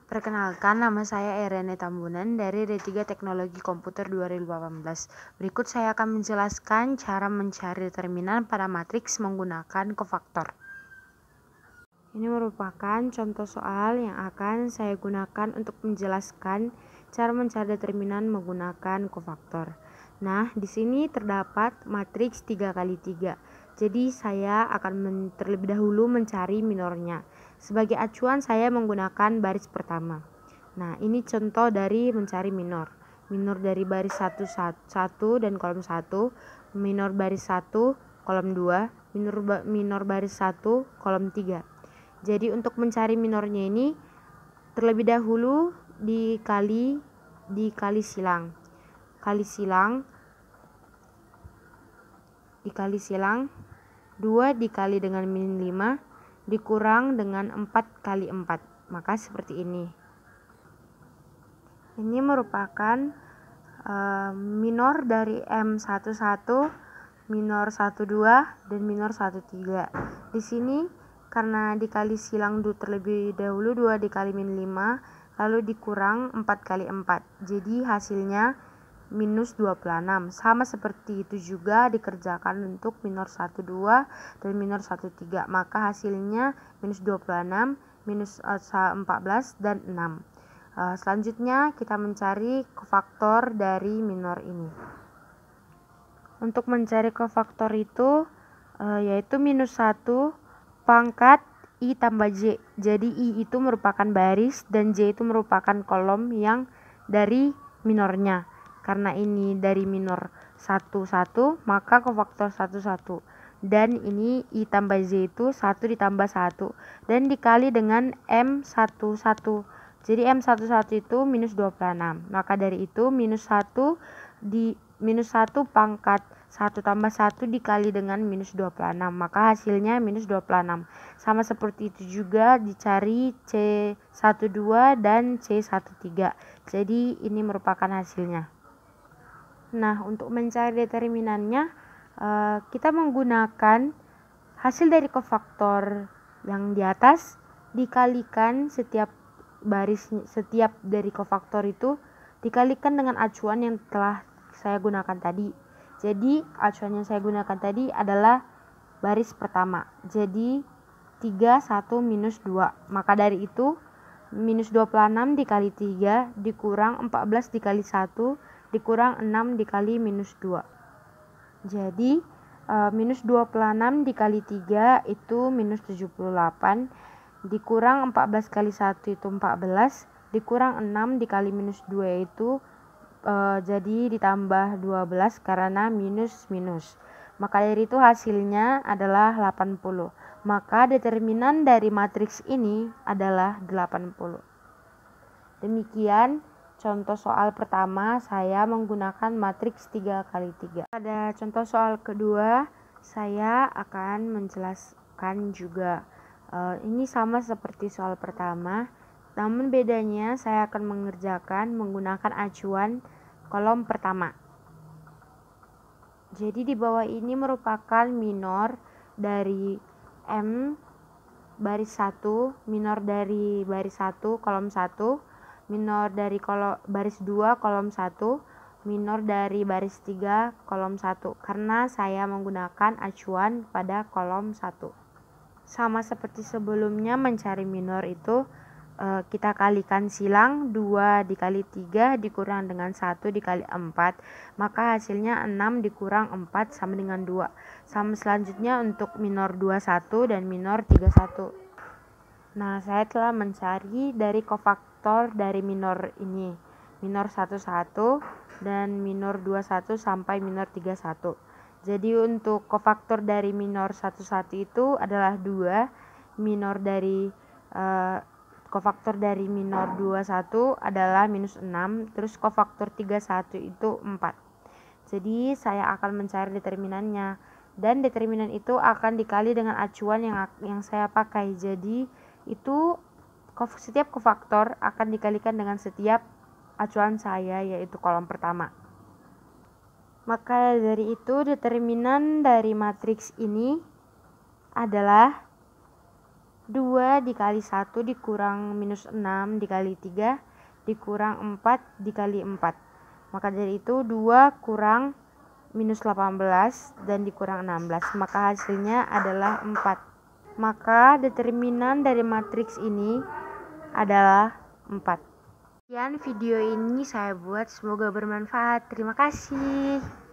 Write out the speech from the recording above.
Perkenalkan, nama saya Irene Tambunan dari D3 Teknologi Komputer 2018. Berikut saya akan menjelaskan cara mencari determinan pada matriks menggunakan kofaktor. Ini merupakan contoh soal yang akan saya gunakan untuk menjelaskan cara mencari determinan menggunakan kofaktor. Nah, di sini terdapat matriks 3x3. Jadi saya akan terlebih dahulu mencari minornya. Sebagai acuan saya menggunakan baris pertama. Nah, ini contoh dari mencari minor. Minor dari baris 1 dan kolom 1, minor baris 1 kolom 2, minor baris 1 kolom 3. Jadi untuk mencari minornya ini terlebih dahulu dikali silang. Dikali silang 2 dikali dengan min 5 dikurang dengan 4 kali 4. Maka seperti ini. Ini merupakan minor dari M11, minor 12 dan minor 13. Di sini karena dikali silang terlebih dahulu 2 dikali min 5 lalu dikurang 4 kali 4. Jadi hasilnya minus 26. Sama seperti itu juga dikerjakan untuk minor 12 dan minor 13. Maka hasilnya minus 26, minus 14 dan 6. Selanjutnya kita mencari kofaktor dari minor ini. Untuk mencari kofaktor itu yaitu minus 1 pangkat I tambah J. Jadi I itu merupakan baris dan J itu merupakan kolom yang dari minornya. Karena ini dari minor 1, maka kofaktor 1, dan ini I tambah Z itu 1 ditambah 1 dan dikali dengan M11. Jadi M11 itu minus 26. Maka dari itu minus 1 pangkat 1 tambah 1 dikali dengan minus 26. Maka hasilnya minus 26. Sama seperti itu juga dicari C12 dan C13. Jadi ini merupakan hasilnya. Nah, untuk mencari determinannya kita menggunakan hasil dari kofaktor yang di atas dikalikan setiap dari kofaktor itu dikalikan dengan acuan yang telah saya gunakan tadi. Jadi acuan yang saya gunakan tadi adalah baris pertama. Jadi 3, 1, minus 2. Maka dari itu minus 26 dikali 3 dikurang 14 dikali 1 dikurang 6 dikali minus 2. Jadi minus 26 dikali 3 itu minus 78 dikurang 14 kali 1 itu 14 dikurang 6 dikali minus 2 itu jadi ditambah 12 karena minus. Maka dari itu hasilnya adalah 80. Maka determinan dari matriks ini adalah 80. Demikian contoh soal pertama saya menggunakan matriks 3x3. Pada contoh soal kedua saya akan menjelaskan juga. Ini sama seperti soal pertama, namun bedanya saya akan mengerjakan menggunakan acuan kolom pertama. Jadi di bawah ini merupakan minor dari M baris 1, minor dari baris 1 kolom 1, minor dari baris 2 kolom 1, minor dari baris 3 kolom 1 karena saya menggunakan acuan pada kolom 1. Sama seperti sebelumnya mencari minor itu kita kalikan silang 2 dikali 3 dikurang dengan 1 dikali 4, maka hasilnya 6 dikurang 4 sama dengan 2. Sama selanjutnya untuk minor 21 dan minor 31. Nah, saya telah mencari dari kofaktor dari minor ini, minor 11 dan minor 21 sampai minor 31. Jadi untuk kofaktor dari minor 11 itu adalah 2, minor dari kofaktor dari minor 21 adalah minus 6, terus kofaktor 31 itu 4. Jadi saya akan mencari determinannya, dan determinan itu akan dikali dengan acuan yang saya pakai. Jadi itu setiap kofaktor akan dikalikan dengan setiap acuan saya, yaitu kolom pertama. Maka dari itu determinan dari matriks ini adalah 2 dikali 1 dikurang minus 6 dikali 3 dikurang 4 dikali 4. Maka dari itu 2 kurang minus 18 dan dikurang 16. Maka hasilnya adalah 4. Maka determinan dari matriks ini adalah 4. Sekian video ini saya buat, semoga bermanfaat. Terima kasih.